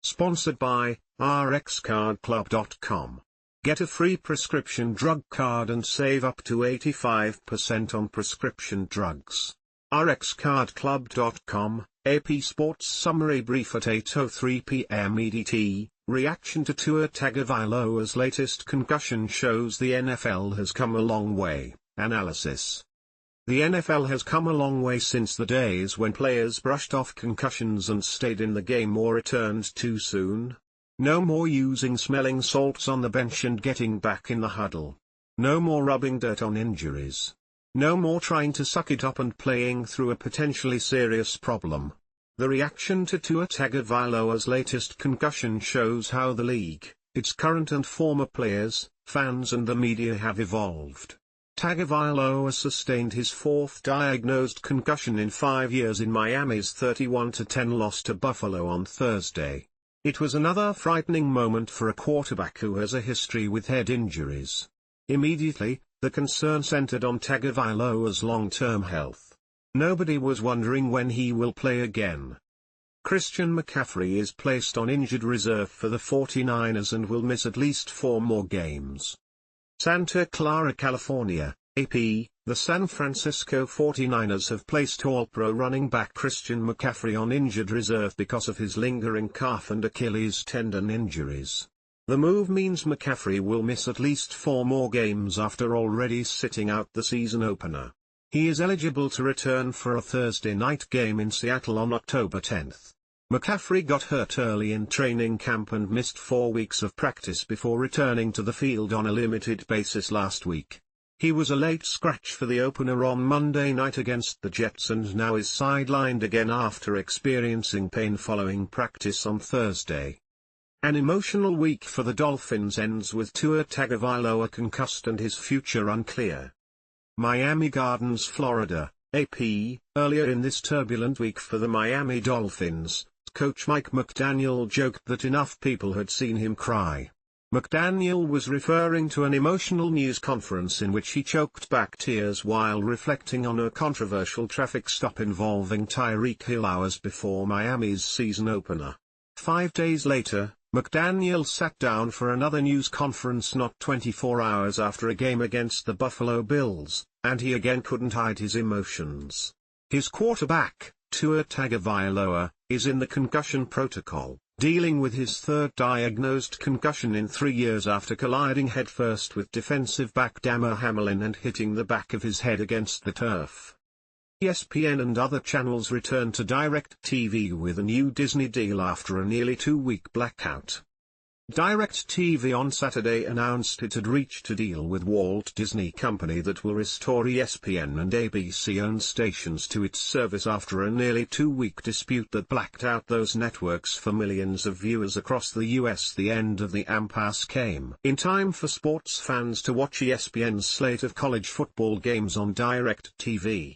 Sponsored by RxCardClub.com. Get a free prescription drug card and save up to 85% on prescription drugs. RxCardClub.com, AP Sports Summarybrief at 8:03 Pm Edt. Reaction to Tua Tagovailoa's latest concussion shows the NFL has come a long way. Analysis. The NFL has come a long way since the days when players brushed off concussions and stayed in the game or returned too soon. No more using smelling salts on the bench and getting back in the huddle. No more rubbing dirt on injuries. No more trying to suck it up and playing through a potentially serious problem. The reaction to Tua Tagovailoa's latest concussion shows how the league, its current and former players, fans and the media have evolved. Tagovailoa sustained his fourth diagnosed concussion in 5 years in Miami's 31-10 loss to Buffalo on Thursday. It was another frightening moment for a quarterback who has a history with head injuries. Immediately, the concern centered on Tagovailoa's long-term health. Nobody was wondering when he will play again. Christian McCaffrey is placed on injured reserve for the 49ers and will miss at least 4 more games. Santa Clara, California, AP, the San Francisco 49ers have placed All-Pro running back Christian McCaffrey on injured reserve because of his lingering calf and Achilles tendon injuries. The move means McCaffrey will miss at least 4 more games after already sitting out the season opener. He is eligible to return for a Thursday night game in Seattle on October 10. McCaffrey got hurt early in training camp and missed 4 weeks of practice before returning to the field on a limited basis last week. He was a late scratch for the opener on Monday night against the Jets and now is sidelined again after experiencing pain following practice on Thursday. An emotional week for the Dolphins ends with Tua Tagovailoa concussed and his future unclear. Miami Gardens, Florida, AP. Earlier in this turbulent week for the Miami Dolphins, coach Mike McDaniel joked that enough people had seen him cry. McDaniel was referring to an emotional news conference in which he choked back tears while reflecting on a controversial traffic stop involving Tyreek Hill hours before Miami's season opener. 5 days later, McDaniel sat down for another news conference not 24 hours after a game against the Buffalo Bills, and he again couldn't hide his emotions. His quarterback, Tua Tagovailoa, is in the concussion protocol, dealing with his 3rd diagnosed concussion in 3 years after colliding headfirst with defensive back Damar Hamlin and hitting the back of his head against the turf. ESPN and other channels return to DirecTV with a new Disney deal after a nearly 2-week blackout. DirecTV on Saturday announced it had reached a deal with Walt Disney Co that will restore ESPN and ABC-owned stations to its service after a nearly 2-week dispute that blacked out those networks for millions of viewers across the US. The end of the impasse came in time for sports fans to watch ESPN's slate of college football games on DirecTV.